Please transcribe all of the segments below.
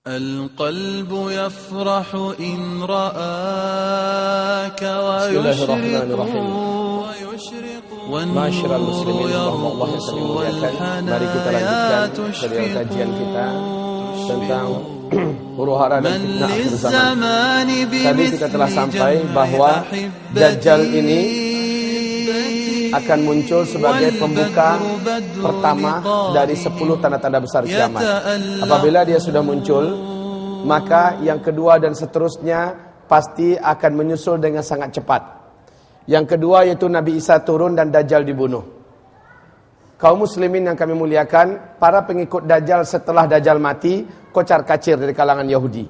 القلب يفرح إن رآك ويشرق Masyarul muslimin Allah yang dimuliakan, mari kita lanjutkan dari kajian kita tentang huru-hara dan fitnah akhir zaman. Tadi kita telah sampai bahwa Dajjal ini akan muncul sebagai pembuka pertama dari 10 tanda-tanda besar kiamat. Apabila dia sudah muncul, maka yang kedua dan seterusnya pasti akan menyusul dengan sangat cepat. Yang kedua yaitu Nabi Isa turun dan Dajjal dibunuh. Kaum muslimin yang kami muliakan, para pengikut Dajjal setelah Dajjal mati kocar-kacir dari kalangan Yahudi.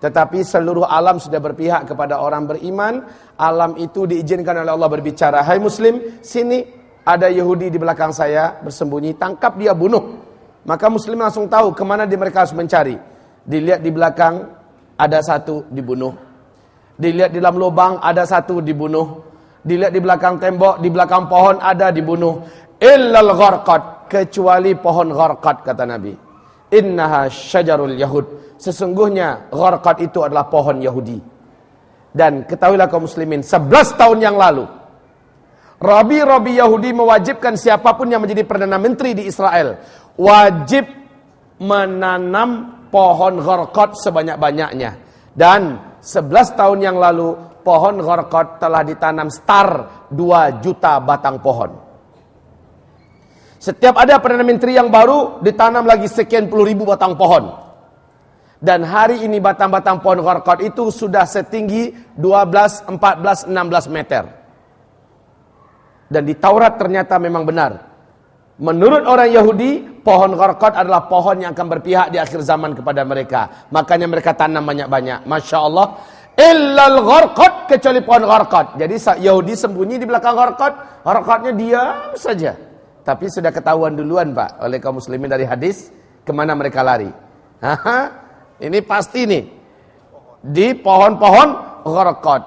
Tetapi seluruh alam sudah berpihak kepada orang beriman. Alam itu diizinkan oleh Allah berbicara, "Hai muslim, sini ada Yahudi di belakang saya bersembunyi, tangkap dia, bunuh." Maka muslim langsung tahu kemana mereka harus mencari. Dilihat di belakang ada satu, dibunuh. Dilihat di dalam lubang ada satu, dibunuh. Dilihat di belakang tembok, di belakang pohon ada, dibunuh. Illal gharqad, kecuali pohon gharqad, kata Nabi. Innaha syajarul yahud, sesungguhnya gharqad itu adalah pohon Yahudi. Dan ketahuilah kaum muslimin, 11 tahun yang lalu Rabi Yahudi mewajibkan siapapun yang menjadi Perdana Menteri di Israel wajib menanam pohon gharqad sebanyak-banyaknya. Dan 11 tahun yang lalu pohon gharqad telah ditanam setar 2 juta batang pohon. Setiap ada Perdana Menteri yang baru ditanam lagi sekian puluh ribu batang pohon. Dan hari ini batang-batang pohon gharqad itu sudah setinggi 12, 14, 16 meter. Dan di Taurat ternyata memang benar. Menurut orang Yahudi, pohon gharqad adalah pohon yang akan berpihak di akhir zaman kepada mereka. Makanya mereka tanam banyak-banyak. Masya Allah. Illal gharqad, kecuali pohon gharqad. Jadi Yahudi sembunyi di belakang gharqad. Gharqadnya diam saja. Tapi sudah ketahuan duluan Pak oleh kaum muslimin dari hadis kemana mereka lari. Ini pasti nih di pohon-pohon gharqad.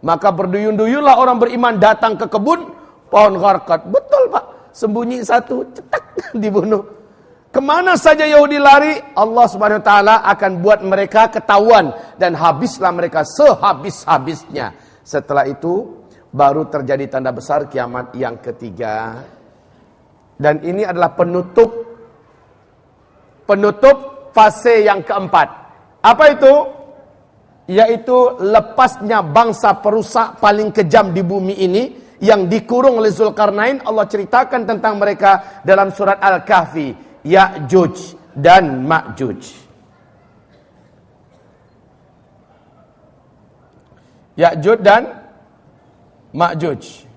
Maka berduyun-duyunlah orang beriman datang ke kebun pohon gharqad. Betul Pak, sembunyi satu, cetak dibunuh. Kemana saja Yahudi lari, Allah Subhanahu wa taala akan buat mereka ketahuan dan habislah mereka sehabis-habisnya. Setelah itu baru terjadi tanda besar kiamat yang ketiga. Dan ini adalah penutup fase yang keempat. Apa itu? Yaitu lepasnya bangsa perusak paling kejam di bumi ini yang dikurung oleh Zulkarnain. Allah ceritakan tentang mereka dalam surat Al-Kahfi, Ya'juj dan Ma'juj. Ya'juj dan Ma'juj.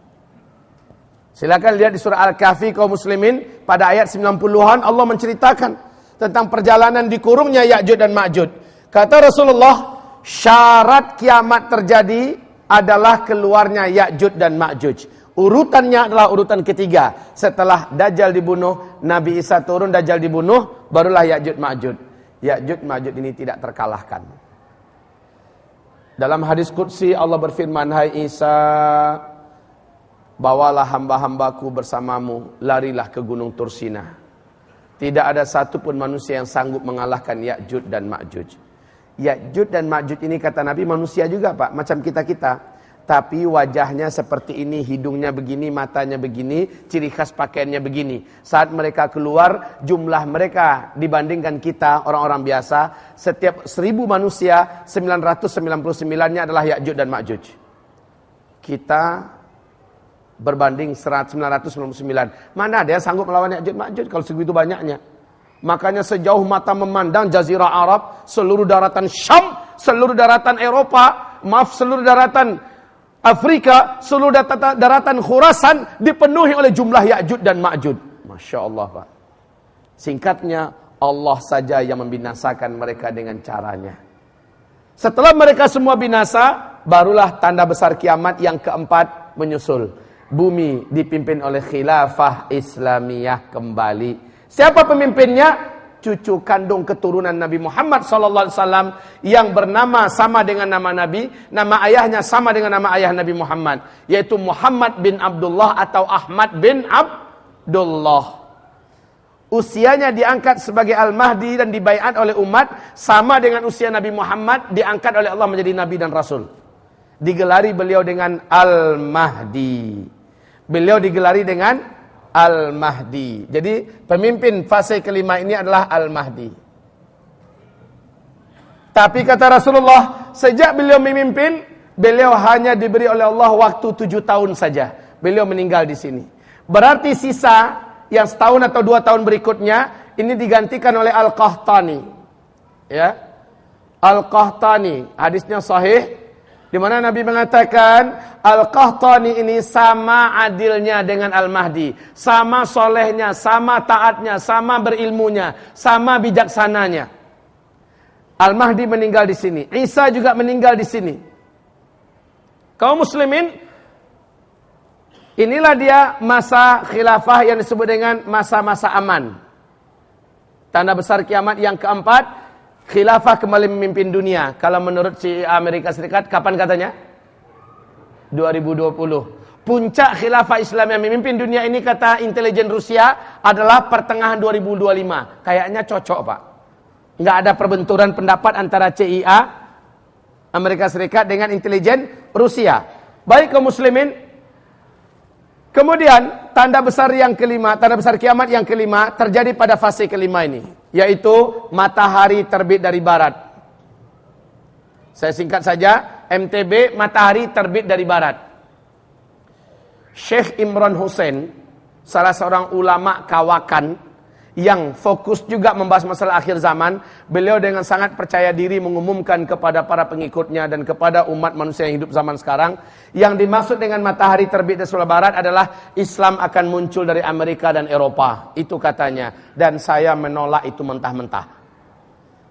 Silakan lihat di surah Al-Kahfi kaum muslimin pada ayat 90-an Allah menceritakan tentang perjalanan dikurungnya Ya'juj dan Ma'juj. Kata Rasulullah, syarat kiamat terjadi adalah keluarnya Ya'juj dan Ma'juj. Urutannya adalah urutan ketiga. Setelah Dajjal dibunuh, Nabi Isa turun, Dajjal dibunuh, barulah Ya'juj Ma'juj. Ya'juj Ma'juj ini tidak terkalahkan. Dalam hadis qudsi Allah berfirman, "Hai Isa, bawalah hamba-hambaku bersamamu, larilah ke gunung Tursina. Tidak ada satupun manusia yang sanggup mengalahkan Ya'juj dan Ma'juj." Ya'juj dan Ma'juj ini kata Nabi manusia juga Pak, macam kita-kita. Tapi wajahnya seperti ini, hidungnya begini, matanya begini, ciri khas pakaiannya begini. Saat mereka keluar, jumlah mereka dibandingkan kita, orang-orang biasa, setiap 1000 manusia, 999-nya adalah Ya'juj dan Ma'juj. Kita berbanding 999. Mana ada yang sanggup melawan Ya'juj Ma'juj kalau segitu banyaknya. Makanya sejauh mata memandang Jazirah Arab, seluruh daratan Syam, seluruh daratan Eropa, seluruh daratan Afrika, seluruh daratan Khurasan dipenuhi oleh jumlah Ya'juj dan Ma'juj. Masya Allah Pak. Singkatnya, Allah saja yang membinasakan mereka dengan caranya. Setelah mereka semua binasa, barulah tanda besar kiamat yang keempat menyusul. Bumi dipimpin oleh khilafah Islamiyah kembali. Siapa pemimpinnya? Cucu kandung keturunan Nabi Muhammad SAW yang bernama sama dengan nama Nabi, nama ayahnya sama dengan nama ayah Nabi Muhammad, yaitu Muhammad bin Abdullah atau Ahmad bin Abdullah. usianya diangkat sebagai Al-Mahdi dan dibaiat oleh umat sama dengan usia Nabi Muhammad diangkat oleh Allah menjadi Nabi dan Rasul. Digelari beliau dengan Al-Mahdi. Beliau digelari dengan Al-Mahdi. Jadi pemimpin fase kelima ini adalah Al-Mahdi. Tapi kata Rasulullah, sejak beliau memimpin, beliau hanya diberi oleh Allah waktu 7 tahun saja. Beliau meninggal di sini. Berarti sisa yang setahun atau 2 tahun berikutnya ini digantikan oleh Al-Qahtani. Ya. Al-Qahtani, hadisnya sahih di mana Nabi mengatakan Al-Qahtani ini sama adilnya dengan Al-Mahdi, sama solehnya, sama taatnya, sama berilmunya, sama bijaksananya. Al-Mahdi meninggal di sini. Isa juga meninggal di sini. Kaum muslimin, inilah dia masa khilafah yang disebut dengan masa-masa aman. Tanda besar kiamat yang keempat, khilafah kembali memimpin dunia. Kalau menurut si Amerika Serikat, kapan katanya? 2020. Puncak khilafah Islam yang memimpin dunia ini kata intelijen Rusia adalah pertengahan 2025. Kayaknya cocok, Pak. Nggak ada perbenturan pendapat antara CIA, Amerika Serikat dengan intelijen Rusia. Baik kaum muslimin. Kemudian tanda besar yang kelima, tanda besar kiamat yang kelima terjadi pada fase kelima ini, yaitu matahari terbit dari barat. Saya singkat saja, MTB, matahari terbit dari barat. Syekh Imran Hussein, salah seorang ulama kawakan yang fokus juga membahas masalah akhir zaman, beliau dengan sangat percaya diri mengumumkan kepada para pengikutnya dan kepada umat manusia yang hidup zaman sekarang, yang dimaksud dengan matahari terbit dari sebelah barat adalah Islam akan muncul dari Amerika dan Eropa. Itu katanya. Dan saya menolak itu mentah-mentah.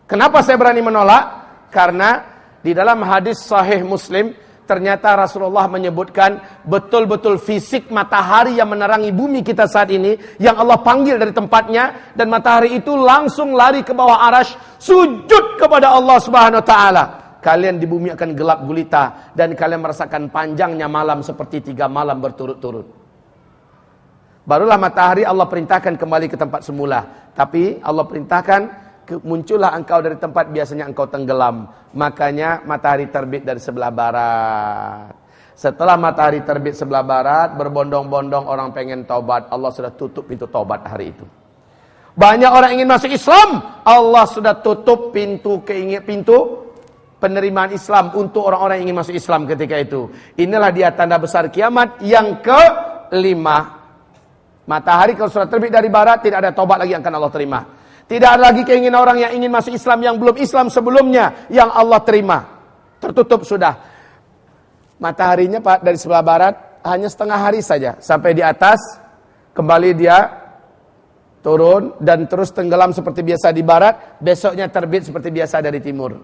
Kenapa saya berani menolak? Karena di dalam hadis sahih Muslim, ternyata Rasulullah menyebutkan betul-betul fisik matahari yang menerangi bumi kita saat ini, yang Allah panggil dari tempatnya, dan matahari itu langsung lari ke bawah arasy, sujud kepada Allah Subhanahu wa taala. Kalian di bumi akan gelap gulita dan kalian merasakan panjangnya malam seperti 3 malam berturut-turut. Barulah matahari Allah perintahkan kembali ke tempat semula. Tapi Allah perintahkan, muncullah engkau dari tempat biasanya engkau tenggelam. Makanya matahari terbit dari sebelah barat. Setelah matahari terbit sebelah barat, berbondong-bondong orang pengen taubat, Allah sudah tutup pintu taubat hari itu. Banyak orang ingin masuk Islam, Allah sudah tutup pintu penerimaan Islam untuk orang-orang yang ingin masuk Islam ketika itu. Inilah dia tanda besar kiamat yang kelima. Matahari kalau sudah terbit dari barat, tidak ada taubat lagi yang akan Allah terima. Tidak ada lagi keinginan orang yang ingin masuk Islam yang belum Islam sebelumnya yang Allah terima. Tertutup sudah. Mataharinya Pak dari sebelah barat hanya setengah hari saja. Sampai di atas, kembali dia turun dan terus tenggelam seperti biasa di barat. Besoknya terbit seperti biasa dari timur.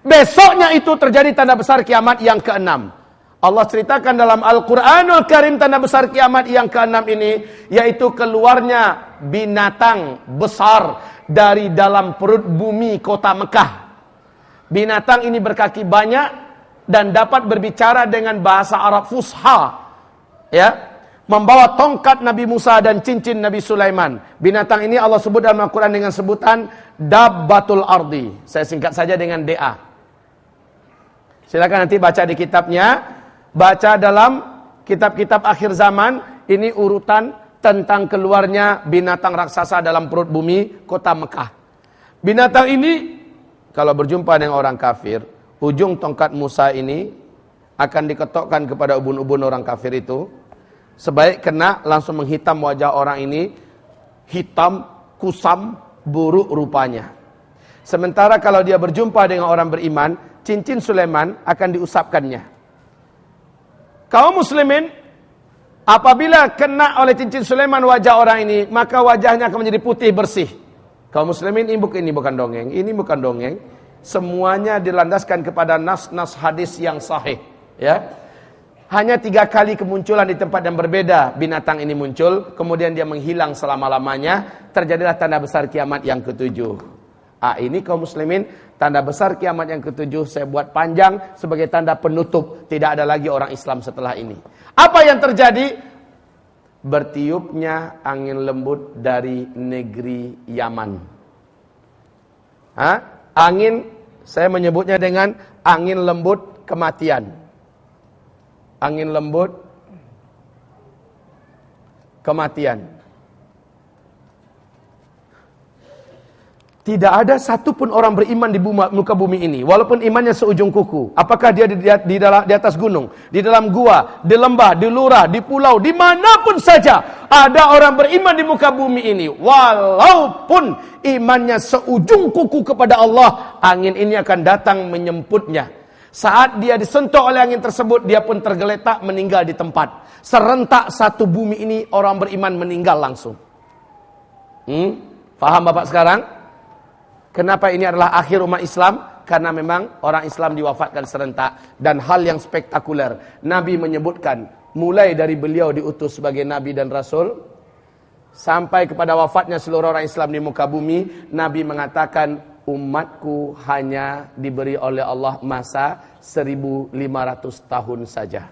Besoknya itu terjadi tanda besar kiamat yang keenam. Allah ceritakan dalam Al-Quranul Karim tanda besar kiamat yang keenam ini, yaitu keluarnya binatang besar dari dalam perut bumi kota Mekah. Binatang ini berkaki banyak dan dapat berbicara dengan bahasa Arab fusha, ya, membawa tongkat Nabi Musa dan cincin Nabi Sulaiman. Binatang ini Allah sebut dalam Al-Quran dengan sebutan Dabbatul Ardi. Saya singkat saja dengan DA. Silakan nanti baca di kitabnya, baca dalam kitab-kitab akhir zaman, ini urutan tentang keluarnya binatang raksasa dalam perut bumi kota Mekah. Binatang ini kalau berjumpa dengan orang kafir, ujung tongkat Musa ini akan diketokkan kepada ubun-ubun orang kafir itu. Sebaik kena langsung menghitam wajah orang ini, hitam, kusam, buruk rupanya. Sementara kalau dia berjumpa dengan orang beriman, cincin Sulaiman akan diusapkannya. Kaum muslimin, apabila kena oleh cincin Sulaiman wajah orang ini, maka wajahnya akan menjadi putih bersih. Kaum muslimin, ini bukan dongeng, ini bukan dongeng. Semuanya dilandaskan kepada nas-nas hadis yang sahih, ya. Hanya 3 kali kemunculan di tempat yang berbeda binatang ini muncul, kemudian dia menghilang selama-lamanya, terjadilah tanda besar kiamat yang ke-7. Ini kaum muslimin, tanda besar kiamat yang ke-7 saya buat panjang sebagai tanda penutup. Tidak ada lagi orang Islam setelah ini. Apa yang terjadi? bertiupnya angin lembut dari negeri Yaman. Angin, saya menyebutnya dengan angin lembut kematian. Angin lembut kematian. Tidak ada satupun orang beriman di muka bumi ini, walaupun imannya seujung kuku. Apakah dia di atas gunung, di dalam gua, di lembah, di lurah, di pulau, dimanapun saja ada orang beriman di muka bumi ini, walaupun imannya seujung kuku kepada Allah, angin ini akan datang menyemputnya. Saat dia disentuh oleh angin tersebut, dia pun tergeletak meninggal di tempat. Serentak satu bumi ini orang beriman meninggal langsung. Paham Bapak sekarang? Kenapa ini adalah akhir umat Islam? Karena memang orang Islam diwafatkan serentak. Dan hal yang spektakuler, Nabi menyebutkan, mulai dari beliau diutus sebagai Nabi dan Rasul, sampai kepada wafatnya seluruh orang Islam di muka bumi, Nabi mengatakan, umatku hanya diberi oleh Allah masa 1500 tahun saja.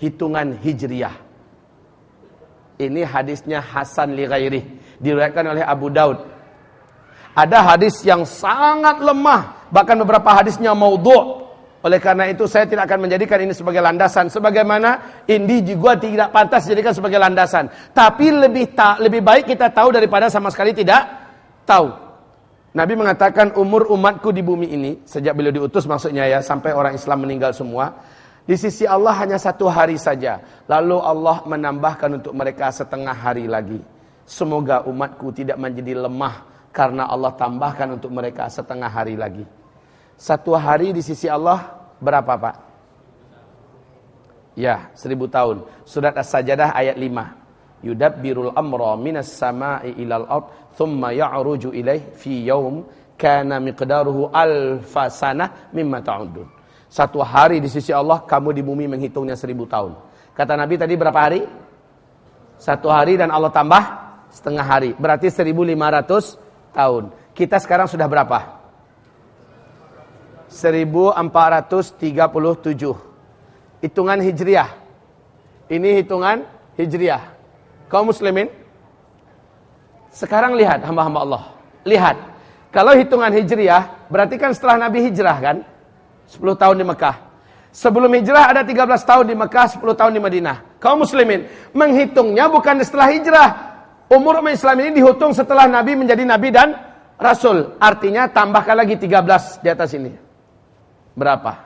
Hitungan Hijriyah. Ini hadisnya Hasan li ghairih, diriwayatkan oleh Abu Daud. Ada hadis yang sangat lemah, bahkan beberapa hadisnya maudhu'. Oleh karena itu saya tidak akan menjadikan ini sebagai landasan, sebagaimana ini juga tidak pantas dijadikan sebagai landasan. Tapi lebih baik kita tahu daripada sama sekali tidak tahu. Nabi mengatakan umur umatku di bumi ini, sejak beliau diutus maksudnya ya, sampai orang Islam meninggal semua, di sisi Allah hanya 1 hari saja. Lalu Allah menambahkan untuk mereka setengah hari lagi. Semoga umatku tidak menjadi lemah, karena Allah tambahkan untuk mereka setengah hari lagi. 1 hari di sisi Allah berapa Pak? Ya, 1000 tahun. Surat As-Sajdah ayat 5. Yudabbirul amra minas sama'i ilal ard, thumma ya'ruju ilaih fi yaum kana miqdaruhu alfa sanah mimma ta'udun. 1 hari di sisi Allah, kamu di bumi menghitungnya 1000 tahun. Kata Nabi tadi berapa hari? 1 hari dan Allah tambah setengah hari. Berarti 1500 tahun. Kita sekarang sudah berapa? 1437. Hitungan Hijriah. Ini hitungan Hijriah. Kaum muslimin, sekarang lihat hamba-hamba Allah. Lihat. Kalau hitungan Hijriah, berarti kan setelah Nabi hijrah kan? 10 tahun di Mekah. Sebelum hijrah ada 13 tahun di Mekah, 10 tahun di Madinah. Kaum muslimin, menghitungnya bukan setelah hijrah. Umur umat Islam ini dihitung setelah Nabi menjadi Nabi dan Rasul. Artinya tambahkan lagi 13 di atas ini. Berapa?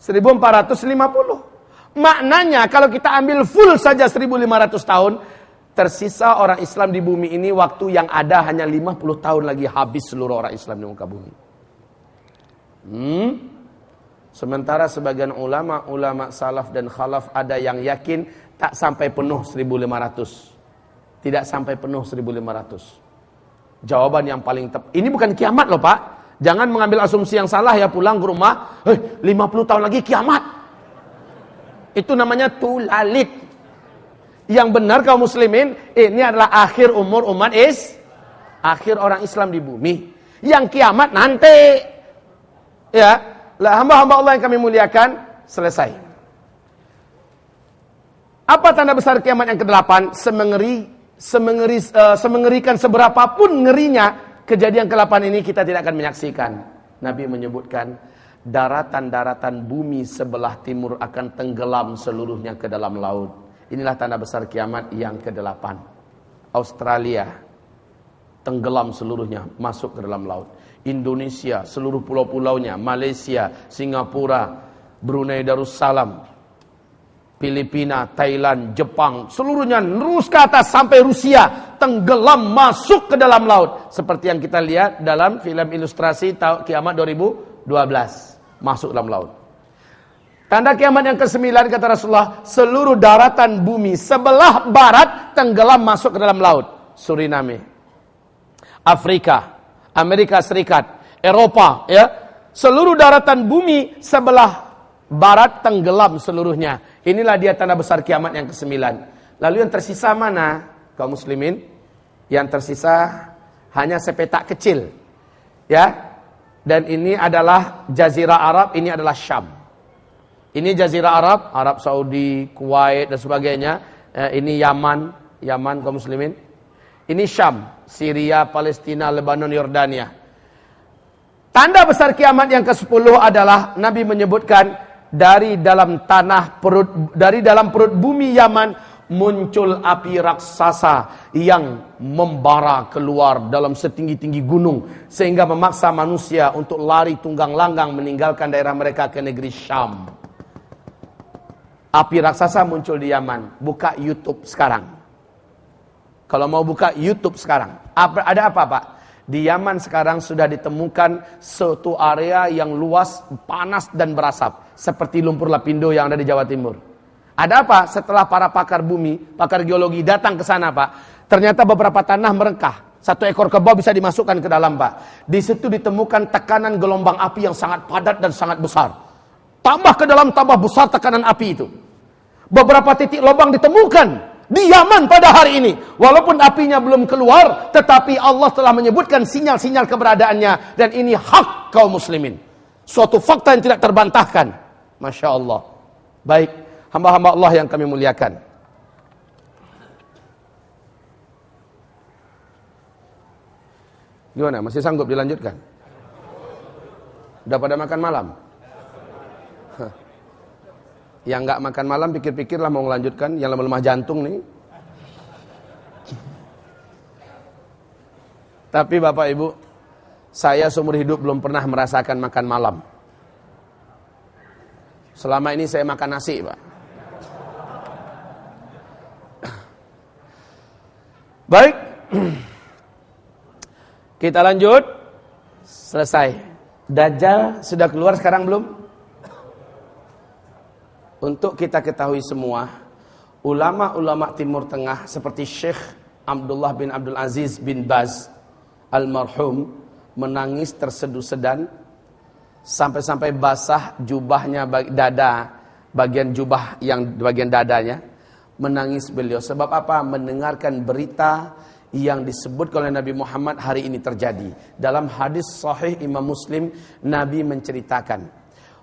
1450. Maknanya kalau kita ambil full saja 1500 tahun, tersisa orang Islam di bumi ini waktu yang ada hanya 50 tahun lagi habis seluruh orang Islam di muka bumi. Sementara sebagian ulama salaf dan khalaf ada yang yakin tak sampai penuh 1500. Tidak sampai penuh 1500. Jawaban yang paling tepat. Ini bukan kiamat loh Pak. Jangan mengambil asumsi yang salah ya, pulang ke rumah, 50 tahun lagi kiamat. Itu namanya tulalit. Yang benar kaum muslimin, ini adalah akhir umur umat akhir orang Islam di bumi. Yang kiamat nanti. Ya, hamba-hamba Allah yang kami muliakan, selesai. Apa tanda besar kiamat yang ke-8? Semengerikan seberapapun ngerinya kejadian ke-8 ini kita tidak akan menyaksikan. Nabi menyebutkan daratan-daratan bumi sebelah timur akan tenggelam seluruhnya ke dalam laut. Inilah tanda besar kiamat yang ke-8. Australia tenggelam seluruhnya masuk ke dalam laut. Indonesia seluruh pulau-pulaunya, Malaysia, Singapura, Brunei Darussalam, Filipina, Thailand, Jepang, seluruhnya terus ke atas sampai Rusia tenggelam masuk ke dalam laut. Seperti yang kita lihat dalam film ilustrasi kiamat 2012, masuk dalam laut. Tanda kiamat yang ke-9 kata Rasulullah, seluruh daratan bumi sebelah barat tenggelam masuk ke dalam laut. Suriname, Afrika, Amerika Serikat, Eropa, ya. Seluruh daratan bumi sebelah barat tenggelam seluruhnya. Inilah dia tanda besar kiamat yang ke-9. Lalu yang tersisa mana, kaum muslimin? Yang tersisa hanya sepetak kecil. Ya. Dan ini adalah Jazirah Arab, ini adalah Syam. Ini Jazirah Arab, Arab Saudi, Kuwait dan sebagainya. Ini Yaman kaum muslimin. Ini Syam, Syria, Palestina, Lebanon, Yordania. Tanda besar kiamat yang ke-10 adalah Nabi menyebutkan dari dalam perut bumi Yaman muncul api raksasa yang membara keluar dalam setinggi-tinggi gunung sehingga memaksa manusia untuk lari tunggang langgang meninggalkan daerah mereka ke negeri Syam. Api raksasa muncul di Yaman. Buka YouTube sekarang. Kalau mau buka YouTube sekarang, ada apa Pak? Di Yaman sekarang sudah ditemukan suatu area yang luas, panas dan berasap seperti lumpur lapindo yang ada di Jawa Timur. Ada apa? Setelah para pakar bumi, pakar geologi datang ke sana Pak, ternyata beberapa tanah merengkah. 1 ekor kerbau bisa dimasukkan ke dalam Pak. Di situ ditemukan tekanan gelombang api yang sangat padat dan sangat besar. Tambah ke dalam, tambah besar tekanan api itu. Beberapa titik lubang ditemukan di Yaman pada hari ini. Walaupun apinya belum keluar, tetapi Allah telah menyebutkan sinyal-sinyal keberadaannya. Dan ini hak kaum muslimin. Suatu fakta yang tidak terbantahkan. Masya Allah. Baik, hamba-hamba Allah yang kami muliakan. Gimana? Masih sanggup dilanjutkan? Udah pada makan malam? Yang nggak makan malam pikir-pikirlah mau melanjutkan. Yang lemah jantung nih. Tapi Bapak Ibu, saya seumur hidup belum pernah merasakan makan malam. Selama ini saya makan nasi Pak. Baik. Kita lanjut. Selesai. Dajjal sudah keluar sekarang belum? Untuk kita ketahui semua, ulama-ulama Timur Tengah seperti Syekh Abdullah bin Abdul Aziz bin Baz almarhum menangis tersedu-sedan sampai-sampai basah jubahnya bagian jubah yang bagian dadanya, menangis beliau. Sebab apa? Mendengarkan berita yang disebut oleh Nabi Muhammad hari ini terjadi. Dalam hadis sahih Imam Muslim, Nabi menceritakan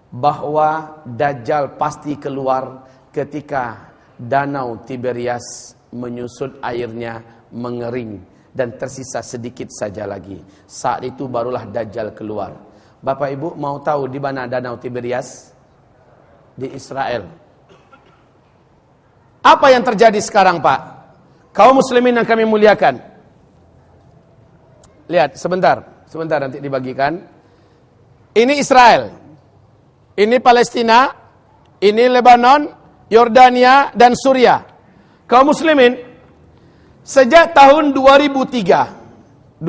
bahwa Dajjal pasti keluar ketika danau Tiberias menyusut airnya mengering dan tersisa sedikit saja lagi. Saat itu barulah Dajjal keluar. Bapak Ibu mau tahu di mana danau Tiberias? Di Israel. Apa yang terjadi sekarang Pak? Kaum muslimin yang kami muliakan. Lihat sebentar nanti dibagikan. Ini Israel. Ini Palestina, ini Lebanon, Yordania, dan Suriah. Kaum muslimin, sejak tahun 2003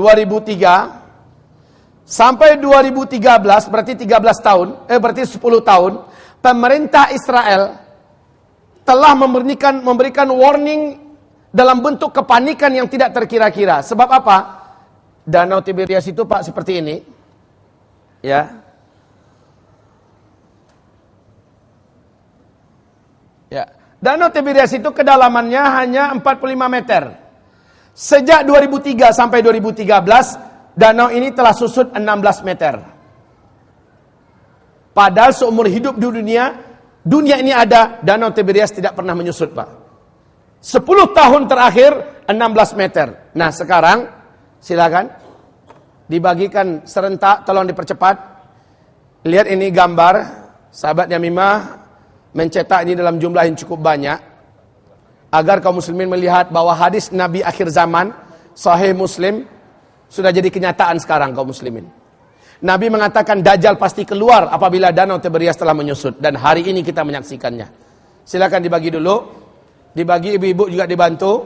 sampai 2013, berarti 10 tahun, pemerintah Israel telah memberikan warning dalam bentuk kepanikan yang tidak terkira-kira. Sebab apa? Danau Tiberias itu Pak seperti ini. Ya. Danau Tiberias itu kedalamannya hanya 45 meter. Sejak 2003 sampai 2013, danau ini telah susut 16 meter. Padahal seumur hidup di dunia ini ada, danau Tiberias tidak pernah menyusut Pak. 10 tahun terakhir 16 meter. Nah sekarang silakan dibagikan serentak, tolong dipercepat. Lihat ini gambar, sahabat Yamimah mencetak ini dalam jumlah yang cukup banyak agar kaum muslimin melihat bahwa hadis Nabi akhir zaman Sahih Muslim sudah jadi kenyataan sekarang kaum muslimin. Nabi mengatakan Dajjal pasti keluar apabila danau Tiberias telah menyusut, dan hari ini kita menyaksikannya. Silakan dibagi dulu, dibagi ibu-ibu juga dibantu.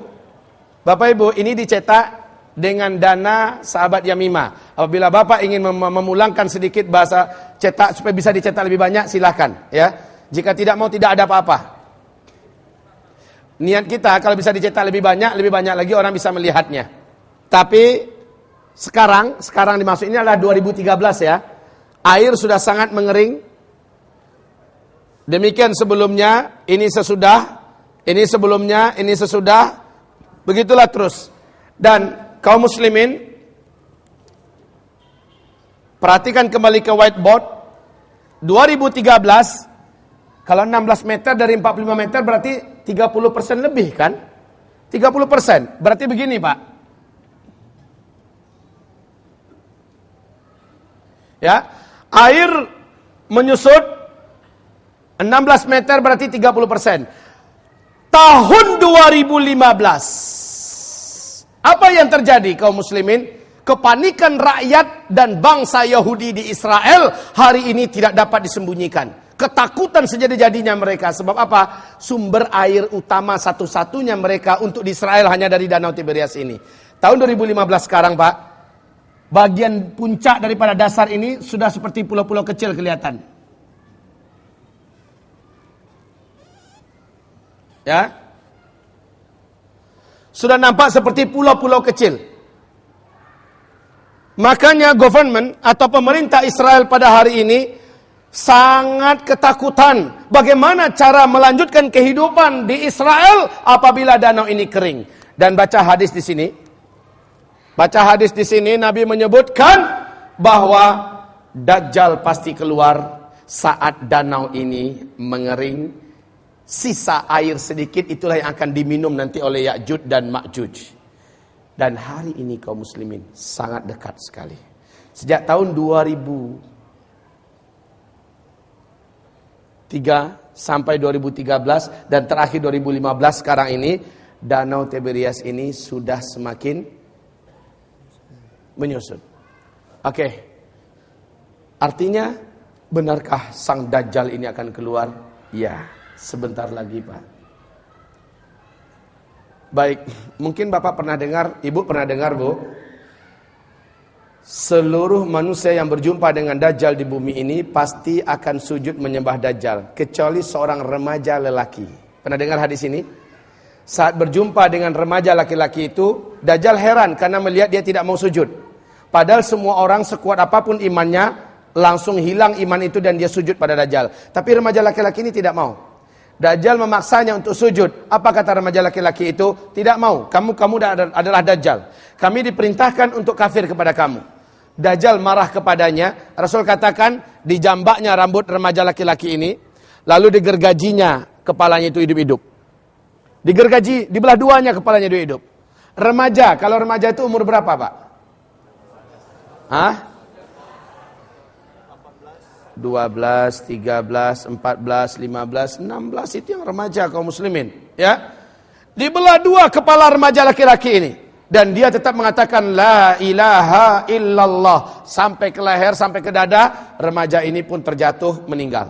Bapak Ibu, ini dicetak dengan dana sahabat Yamimah. Apabila Bapak ingin memulangkan sedikit bahasa cetak supaya bisa dicetak lebih banyak, silakan ya. Jika tidak mau, tidak ada apa-apa. Niat kita kalau bisa dicetak lebih banyak lagi orang bisa melihatnya. Tapi sekarang dimaksud ini adalah 2013 ya. Air sudah sangat mengering. Demikian sebelumnya, ini sesudah, ini sebelumnya, ini sesudah. Begitulah terus. Dan kaum muslimin, perhatikan kembali ke whiteboard. 2013 Kalau 16 meter dari 45 meter berarti 30% lebih kan? 30%. Berarti begini Pak. Ya, air menyusut 16 meter berarti 30%. Tahun 2015. Apa yang terjadi kaum muslimin? Kepanikan rakyat dan bangsa Yahudi di Israel hari ini tidak dapat disembunyikan. Ketakutan sejadi-jadinya mereka. Sebab apa? Sumber air utama satu-satunya mereka untuk di Israel hanya dari Danau Tiberias ini. Tahun 2015 sekarang Pak, bagian puncak daripada dasar ini sudah seperti pulau-pulau kecil kelihatan. Ya, sudah nampak seperti pulau-pulau kecil. Makanya government atau pemerintah Israel pada hari ini sangat ketakutan bagaimana cara melanjutkan kehidupan di Israel apabila danau ini kering. Dan baca hadis di sini. Baca hadis di sini Nabi menyebutkan bahwa Dajjal pasti keluar saat danau ini mengering. Sisa air sedikit itulah yang akan diminum nanti oleh Ya'juj dan Ma'juj. Dan hari ini kaum muslimin sangat dekat sekali. Sejak tahun 2003 sampai 2013 dan terakhir 2015 sekarang ini, Danau Tiberias ini sudah semakin menyusut. Oke. Artinya benarkah sang Dajjal ini akan keluar? Ya. Sebentar lagi Pak. Baik, mungkin Bapak pernah dengar, Ibu pernah dengar Bu, seluruh manusia yang berjumpa dengan Dajjal di bumi ini pasti akan sujud menyembah Dajjal, kecuali seorang remaja lelaki. Pernah dengar hadis ini? Saat berjumpa dengan remaja laki-laki itu, Dajjal heran karena melihat dia tidak mau sujud. Padahal semua orang sekuat apapun imannya, langsung hilang iman itu dan dia sujud pada Dajjal. Tapi remaja laki-laki ini tidak mau. Dajjal memaksanya untuk sujud. Apa kata remaja laki-laki itu? Tidak mau. Kamu adalah Dajjal. Kami diperintahkan untuk kafir kepada kamu. Dajjal marah kepadanya. Rasul katakan dijambaknya rambut remaja laki-laki ini, lalu digergajinya kepalanya itu hidup-hidup. Digergaji, dibelah duanya kepalanya hidup-hidup. Remaja, kalau remaja itu umur berapa Pak? Hah? 12, 13, 14, 15, 16 itu yang remaja kaum muslimin, ya. Dibelah dua kepala remaja laki-laki ini dan dia tetap mengatakan la ilaha illallah sampai ke leher, sampai ke dada. Remaja ini pun terjatuh meninggal.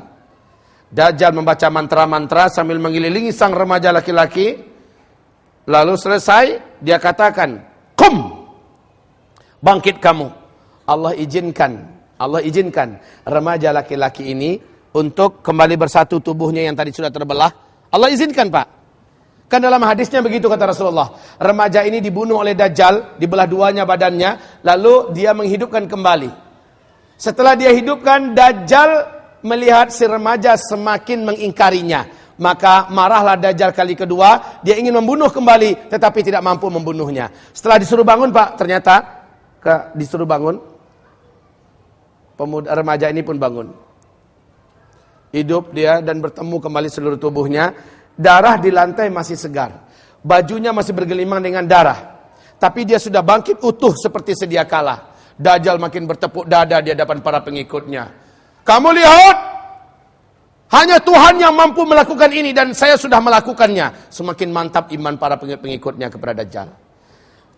Dajjal membaca mantra-mantra sambil mengelilingi sang remaja laki-laki. Lalu selesai dia katakan, "Qum." Bangkit kamu. Allah izinkan remaja laki-laki ini untuk kembali bersatu tubuhnya yang tadi sudah terbelah. Allah izinkan Pak. Kan dalam hadisnya begitu kata Rasulullah. Remaja ini dibunuh oleh Dajjal, dibelah duanya badannya, lalu dia menghidupkan kembali. Setelah dia hidupkan, Dajjal melihat si remaja semakin mengingkarinya. Maka marahlah Dajjal kali kedua, dia ingin membunuh kembali tetapi tidak mampu membunuhnya. Setelah disuruh bangun Pak, ternyata disuruh bangun. Pemuda remaja ini pun bangun. Hidup dia dan bertemu kembali seluruh tubuhnya. Darah di lantai masih segar. Bajunya masih bergelimang dengan darah. Tapi dia sudah bangkit utuh seperti sedia kala. Dajjal makin bertepuk dada di hadapan para pengikutnya. Kamu lihat, hanya Tuhan yang mampu melakukan ini dan saya sudah melakukannya. Semakin mantap iman para pengikutnya kepada Dajjal.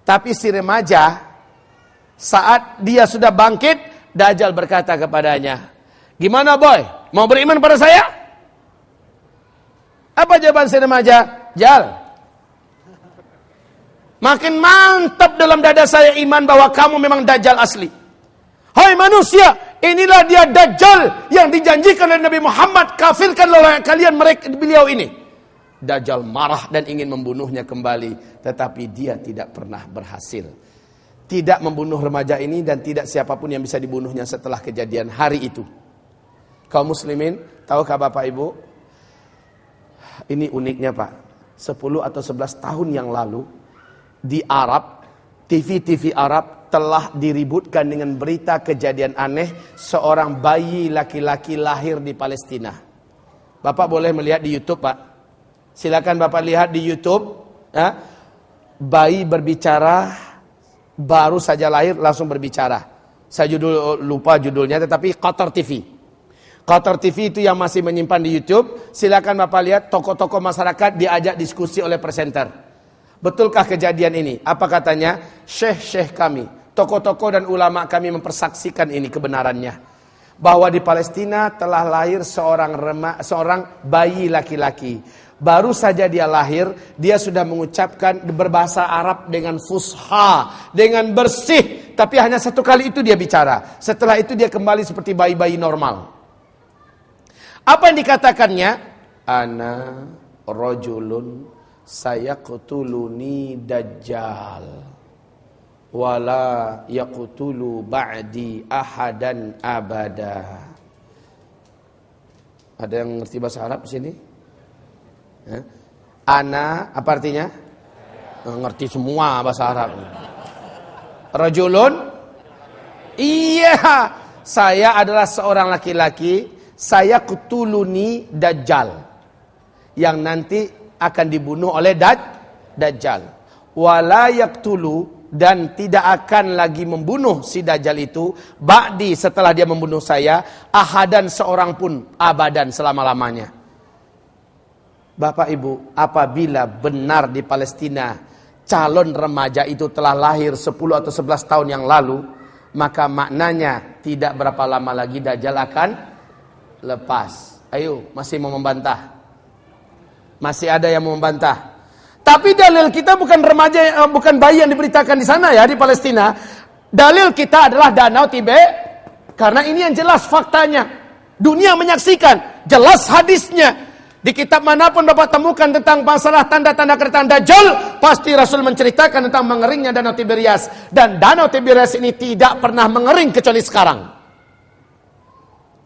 Tapi si remaja, saat dia sudah bangkit, Dajjal berkata kepadanya, "Gimana boy? Mau beriman pada saya?" Apa jawaban si remaja? "Jal, makin mantap dalam dada saya iman bahwa kamu memang Dajjal asli. Hai manusia, inilah dia Dajjal yang dijanjikan oleh Nabi Muhammad, kafirkan oleh kalian beliau ini." Dajjal marah dan ingin membunuhnya kembali, tetapi dia tidak pernah berhasil. Tidak membunuh remaja ini dan tidak siapapun yang bisa dibunuhnya setelah kejadian hari itu. Kaum muslimin, tahukah Bapak Ibu? Ini uniknya Pak. 10 atau 11 tahun yang lalu di Arab, TV Arab telah diributkan dengan berita kejadian aneh seorang bayi laki-laki lahir di Palestina. Bapak boleh melihat di YouTube, Pak. Silakan Bapak lihat di YouTube, ya. Bayi berbicara, baru saja lahir langsung berbicara. Saya lupa judulnya, tetapi Qatar TV. Qatar TV itu yang masih menyimpan di YouTube. Silakan Bapak lihat, tokoh-tokoh masyarakat diajak diskusi oleh presenter. Betulkah kejadian ini? Apa katanya? Syekh-syekh kami, tokoh-tokoh dan ulama kami mempersaksikan ini kebenarannya. Bahwa di Palestina telah lahir seorang bayi laki-laki. Baru saja dia lahir, dia sudah mengucapkan berbahasa Arab dengan fusha, dengan bersih. Tapi hanya satu kali itu dia bicara. Setelah itu dia kembali seperti bayi-bayi normal. Apa yang dikatakannya? Ana rajulun sayaqtuluni dajjal. Wala yaqtulu ba'di ahadan abada. Ada yang ngerti bahasa Arab di sini? Ya. Ana, apa artinya? Ngerti semua bahasa Arab. Rajulun? Iya, saya adalah seorang laki-laki. Saya qutuluni dajjal, yang nanti akan dibunuh oleh dajjal. Wala yaqtulu, dan tidak akan lagi membunuh si Dajjal itu ba'di, setelah dia membunuh saya, ahadan, seorang pun, abadan, selama-lamanya. Bapak Ibu, apabila benar di Palestina calon remaja itu telah lahir 10 atau 11 tahun yang lalu, maka maknanya tidak berapa lama lagi Dajjal akan lepas. Ayo, masih mau membantah? Masih ada yang mau membantah? Tapi dalil kita bukan remaja, bukan bayi yang diberitakan di sana ya, di Palestina. Dalil kita adalah Danau Tiber, karena ini yang jelas faktanya. Dunia menyaksikan, jelas hadisnya. Di kitab manapun Bapak temukan tentang masalah tanda-tanda kedatangan Dajjal, pasti Rasul menceritakan tentang mengeringnya Danau Tiberias. Dan Danau Tiberias ini tidak pernah mengering kecuali sekarang.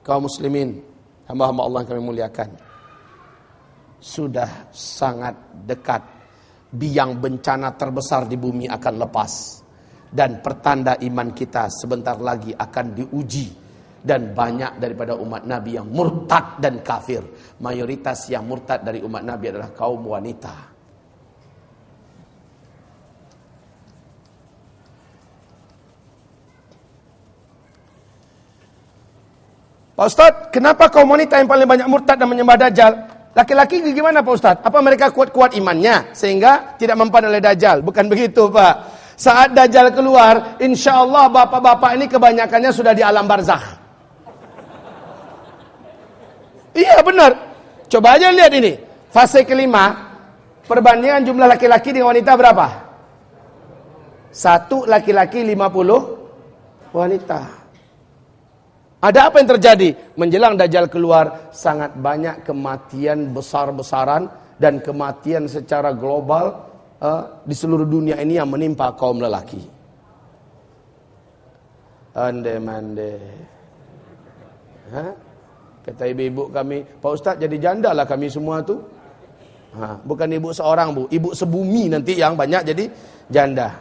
Kaum muslimin, hamba-hamba Allah yang kami muliakan, sudah sangat dekat biang bencana terbesar di bumi akan lepas. Dan pertanda iman kita sebentar lagi akan diuji. Dan banyak daripada umat Nabi yang murtad dan kafir. Mayoritas yang murtad dari umat Nabi adalah kaum wanita. Pak Ustadz, kenapa kaum wanita yang paling banyak murtad dan menyembah Dajjal? Laki-laki gimana Pak Ustadz? Apa mereka kuat-kuat imannya sehingga tidak mempan oleh Dajjal? Bukan begitu Pak. Saat Dajjal keluar, insya Allah bapak-bapak ini kebanyakannya sudah di alam barzakh. Iya benar. Coba aja lihat ini. Fase kelima, perbandingan jumlah laki-laki dengan wanita berapa? 1 laki-laki 50 wanita. Ada apa yang terjadi? Menjelang Dajjal keluar, sangat banyak kematian besar-besaran dan kematian secara global di seluruh dunia ini yang menimpa kaum lelaki. Ande-mande. Kata ibu-ibu kami, Pak Ustadz jadi janda lah kami semua tuh. Bukan ibu seorang Bu, ibu sebumi nanti yang banyak jadi janda.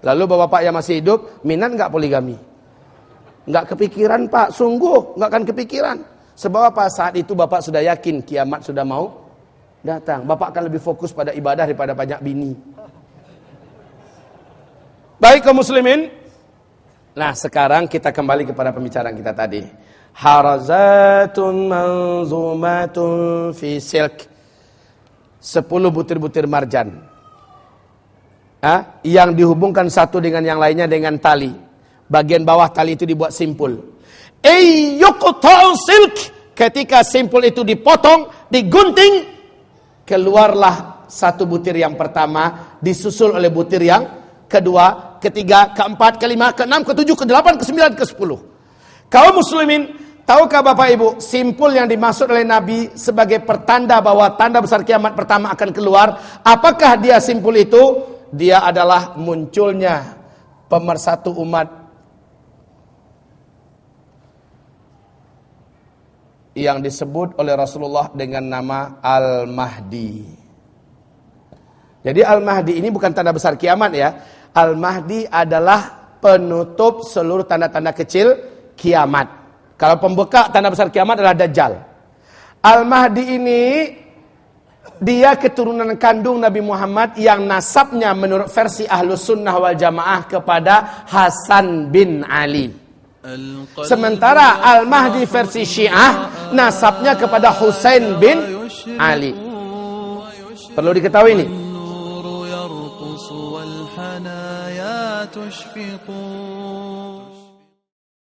Lalu bapak-bapak yang masih hidup, minat nggak poligami? Nggak kepikiran Pak, sungguh nggak akan kepikiran. Sebab apa? Saat itu Bapak sudah yakin kiamat sudah mau datang. Bapak akan lebih fokus pada ibadah daripada banyak bini. Baik kaum muslimin. Nah sekarang kita kembali kepada pembicaraan kita tadi. Harazatun manzumatun fi silk. 10 butir-butir marjan. Yang dihubungkan satu dengan yang lainnya dengan tali. Bagian bawah tali itu dibuat simpul. Yuqta'u silk. Ketika simpul itu dipotong, digunting, keluarlah satu butir yang pertama, disusul oleh butir yang kedua, ketiga, keempat, kelima, keenam, ketujuh, kedelapan, kesembilan, kesepuluh. Kaum muslimin, tahukah Bapak Ibu, simpul yang dimaksud oleh Nabi sebagai pertanda bahwa tanda besar kiamat pertama akan keluar, apakah dia simpul itu? Dia adalah munculnya pemersatu umat yang disebut oleh Rasulullah dengan nama Al-Mahdi. Jadi Al-Mahdi ini bukan tanda besar kiamat ya. Al-Mahdi adalah penutup seluruh tanda-tanda kecil kiamat. Kalau pembuka tanda besar kiamat adalah Dajjal. Al-Mahdi ini dia keturunan kandung Nabi Muhammad yang nasabnya menurut versi Ahlus Sunnah wal Jamaah kepada Hasan bin Ali. Sementara Al-Mahdi versi Syiah nasabnya kepada Husain bin Ali. Perlu diketahui ini.